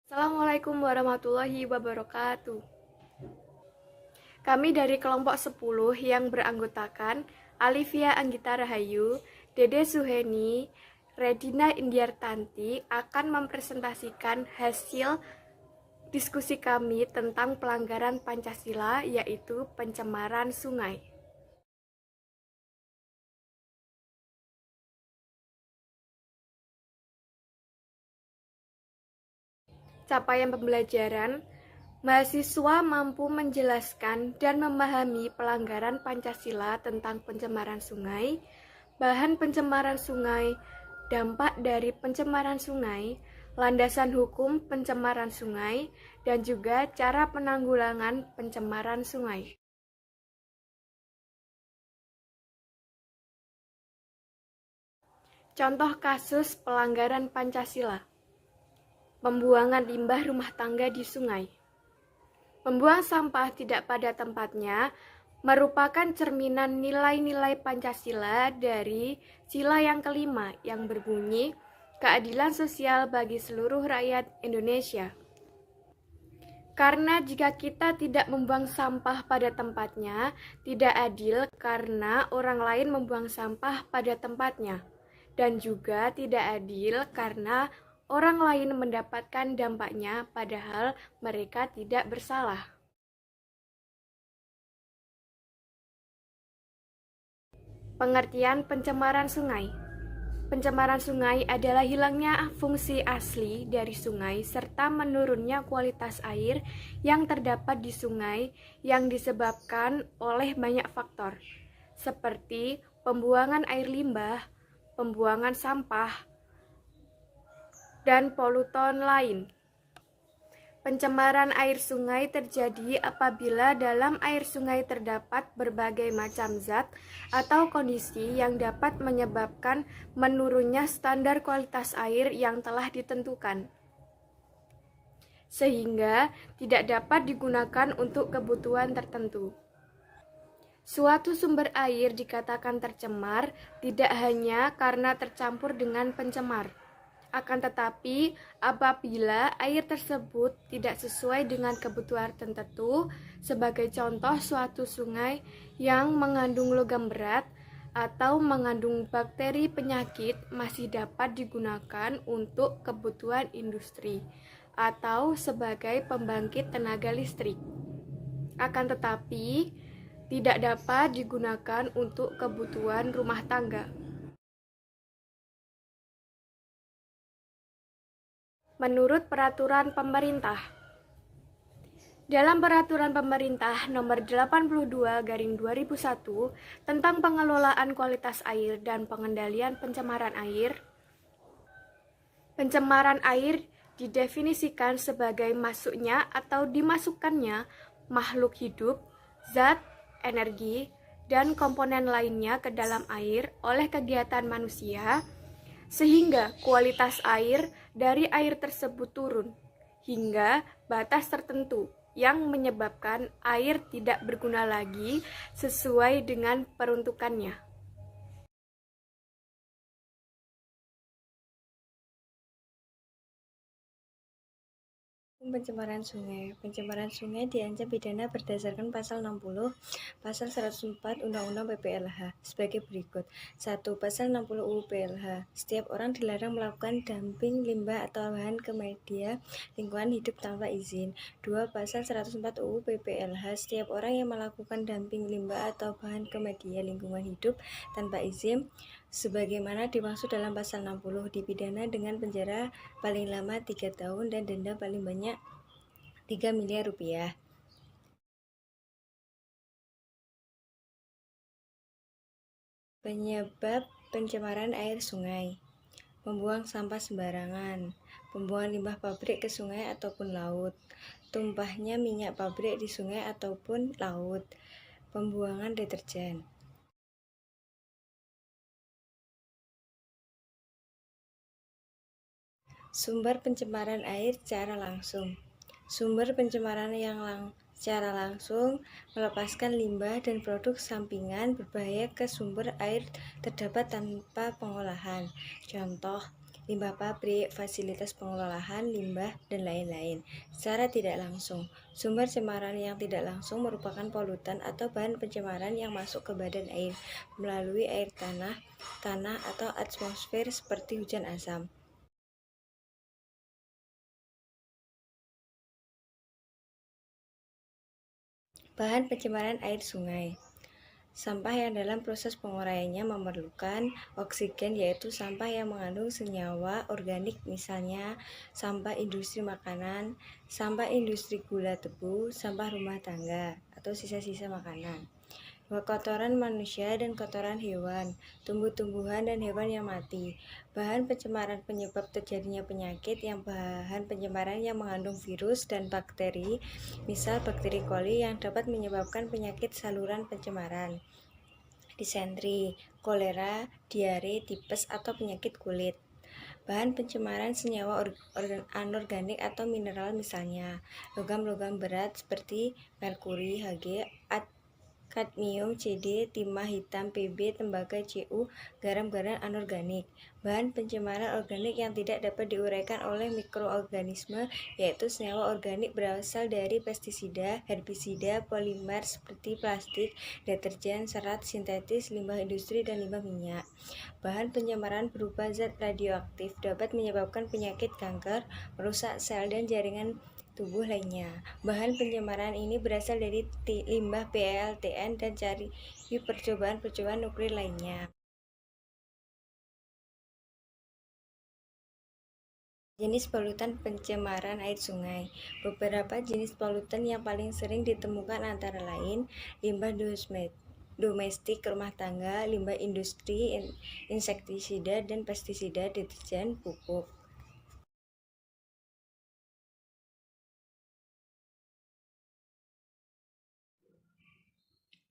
Assalamualaikum warahmatullahi wabarakatuh. Kami dari kelompok 10 yang beranggotakan Alivia Anggita Rahayu, Dede Suheni, Redina Indiartanti akan mempresentasikan hasil diskusi kami tentang pelanggaran Pancasila, yaitu pencemaran sungai. Capaian pembelajaran, mahasiswa mampu menjelaskan dan memahami pelanggaran Pancasila tentang pencemaran sungai, bahan pencemaran sungai, dampak dari pencemaran sungai, landasan hukum pencemaran sungai, dan juga cara penanggulangan pencemaran sungai. Contoh kasus pelanggaran Pancasila: pembuangan limbah rumah tangga di sungai. Membuang sampah tidak pada tempatnya merupakan cerminan nilai-nilai Pancasila dari sila yang kelima yang berbunyi keadilan sosial bagi seluruh rakyat Indonesia. Karena jika kita tidak membuang sampah pada tempatnya, tidak adil karena orang lain membuang sampah pada tempatnya. Dan juga tidak adil karena orang lain mendapatkan dampaknya padahal mereka tidak bersalah. Pengertian pencemaran sungai. Pencemaran sungai adalah hilangnya fungsi asli dari sungai serta menurunnya kualitas air yang terdapat di sungai yang disebabkan oleh banyak faktor, seperti pembuangan air limbah, pembuangan sampah, dan polutan lain. Pencemaran air sungai terjadi apabila dalam air sungai terdapat berbagai macam zat atau kondisi yang dapat menyebabkan menurunnya standar kualitas air yang telah ditentukan, sehingga tidak dapat digunakan untuk kebutuhan tertentu. Suatu sumber air dikatakan tercemar tidak hanya karena tercampur dengan pencemar, akan tetapi apabila air tersebut tidak sesuai dengan kebutuhan tertentu, sebagai contoh suatu sungai yang mengandung logam berat atau mengandung bakteri penyakit masih dapat digunakan untuk kebutuhan industri atau sebagai pembangkit tenaga listrik. Akan tetapi tidak dapat digunakan untuk kebutuhan rumah tangga. Menurut peraturan pemerintah. Dalam peraturan pemerintah nomor 82/2001 tentang pengelolaan kualitas air dan pengendalian pencemaran air didefinisikan sebagai masuknya atau dimasukkannya makhluk hidup, zat, energi, dan komponen lainnya ke dalam air oleh kegiatan manusia, sehingga kualitas air dari air tersebut turun hingga batas tertentu yang menyebabkan air tidak berguna lagi sesuai dengan peruntukannya. Pencemaran sungai. Pencemaran sungai diancam pidana berdasarkan pasal 60, pasal 104 Undang-Undang PPLH sebagai berikut. 1. Pasal 60 UU PLH. Setiap orang dilarang melakukan dumping limbah atau bahan ke media lingkungan hidup tanpa izin. 2. Pasal 104 UU PPLH. Setiap orang yang melakukan dumping limbah atau bahan ke media lingkungan hidup tanpa izin sebagaimana dimaksud dalam pasal 60 dipidana dengan penjara paling lama 3 tahun dan denda paling banyak 3 miliar rupiah. Penyebab pencemaran air sungai: membuang sampah sembarangan, pembuangan limbah pabrik ke sungai ataupun laut, tumpahnya minyak pabrik di sungai ataupun laut, pembuangan deterjen. Sumber pencemaran air secara langsung. Sumber pencemaran yang secara langsung melepaskan limbah dan produk sampingan berbahaya ke sumber air terdapat tanpa pengolahan. Contoh, limbah pabrik, fasilitas pengelolaan limbah, dan lain-lain. Secara tidak langsung, sumber cemaran yang tidak langsung merupakan polutan atau bahan pencemaran yang masuk ke badan air melalui air tanah atau atmosfer seperti hujan asam. Bahan pencemaran air sungai. Sampah yang dalam proses penguraiannya memerlukan oksigen, yaitu sampah yang mengandung senyawa organik, misalnya sampah industri makanan, sampah industri gula tebu, sampah rumah tangga, atau sisa-sisa makanan. Kotoran manusia dan kotoran hewan, tumbuh-tumbuhan dan hewan yang mati. Bahan pencemaran penyebab terjadinya penyakit yang bahan pencemaran yang mengandung virus dan bakteri, misal bakteri coli yang dapat menyebabkan penyakit saluran pencemaran, disentri, kolera, diare, tipes, atau penyakit kulit. Bahan pencemaran senyawa anorganik atau mineral, misalnya logam-logam berat seperti merkuri, Hg, kadmium, Cd, timah hitam, Pb, tembaga, Cu, garam-garam anorganik. Bahan pencemaran organik yang tidak dapat diuraikan oleh mikroorganisme, yaitu senyawa organik berasal dari pestisida, herbisida, polimer seperti plastik, deterjen, serat sintetis, limbah industri, dan limbah minyak. Bahan pencemaran berupa zat radioaktif dapat menyebabkan penyakit kanker, merusak sel dan jaringan tubuh lainnya. Bahan pencemaran ini berasal dari limbah PLTN dan dari percobaan nuklir lainnya. Jenis polutan pencemaran air sungai. Beberapa jenis polutan yang paling sering ditemukan antara lain limbah domestik rumah tangga, limbah industri, insektisida dan pestisida, deterjen, pupuk.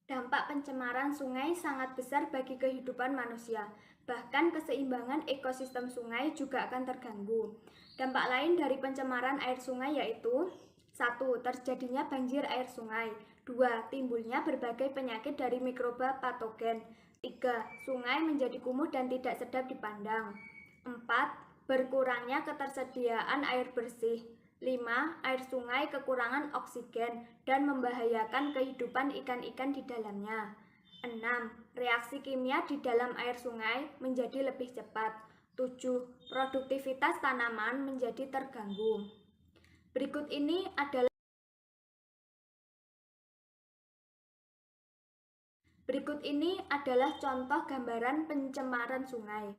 Dampak pencemaran sungai sangat besar bagi kehidupan manusia. Bahkan keseimbangan ekosistem sungai juga akan terganggu. Dampak lain dari pencemaran air sungai yaitu 1. Terjadinya banjir air sungai. 2. Timbulnya berbagai penyakit dari mikroba patogen. 3. Sungai menjadi kumuh dan tidak sedap dipandang. 4. Berkurangnya ketersediaan air bersih. 5. Air sungai kekurangan oksigen dan membahayakan kehidupan ikan-ikan di dalamnya. 6. Reaksi kimia di dalam air sungai menjadi lebih cepat. 7. Produktivitas tanaman menjadi terganggu. Berikut ini adalah contoh gambaran pencemaran sungai.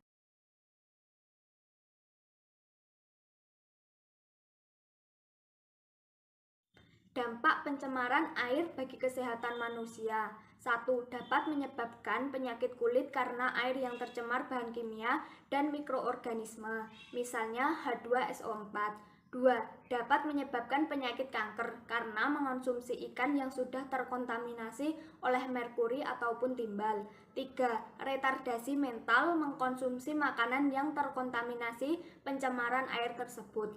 Dampak pencemaran air bagi kesehatan manusia. 1. Dapat menyebabkan penyakit kulit karena air yang tercemar bahan kimia dan mikroorganisme, misalnya H2SO4. 2. Dapat menyebabkan penyakit kanker karena mengonsumsi ikan yang sudah terkontaminasi oleh merkuri ataupun timbal. 3. Retardasi mental mengkonsumsi makanan yang terkontaminasi pencemaran air tersebut.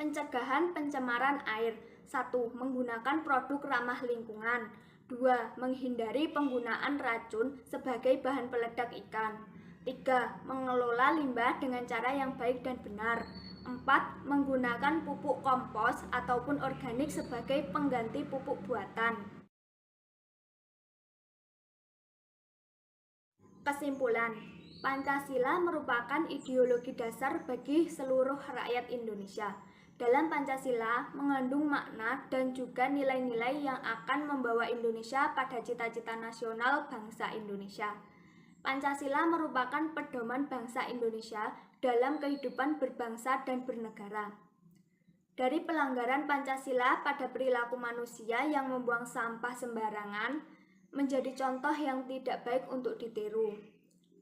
Pencegahan pencemaran air. 1. Menggunakan produk ramah lingkungan. 2. Menghindari penggunaan racun sebagai bahan peledak ikan. 3. Mengelola limbah dengan cara yang baik dan benar. 4. Menggunakan pupuk kompos ataupun organik sebagai pengganti pupuk buatan. Kesimpulan, Pancasila merupakan ideologi dasar bagi seluruh rakyat Indonesia. Dalam Pancasila mengandung makna dan juga nilai-nilai yang akan membawa Indonesia pada cita-cita nasional bangsa Indonesia. Pancasila merupakan pedoman bangsa Indonesia dalam kehidupan berbangsa dan bernegara. Dari pelanggaran Pancasila pada perilaku manusia yang membuang sampah sembarangan menjadi contoh yang tidak baik untuk ditiru.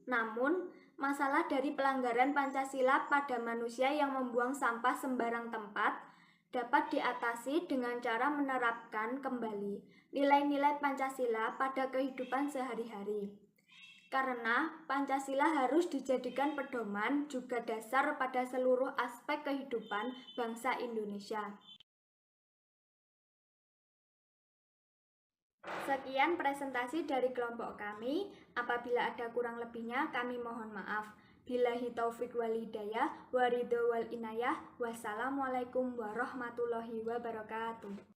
Namun, masalah dari pelanggaran Pancasila pada manusia yang membuang sampah sembarang tempat dapat diatasi dengan cara menerapkan kembali nilai-nilai Pancasila pada kehidupan sehari-hari. Karena Pancasila harus dijadikan pedoman juga dasar pada seluruh aspek kehidupan bangsa Indonesia. Sekian presentasi dari kelompok kami. Apabila ada kurang lebihnya, kami mohon maaf. Billahi taufik wal hidayah, waridho wal inayah. Wassalamualaikum warahmatullahi wabarakatuh.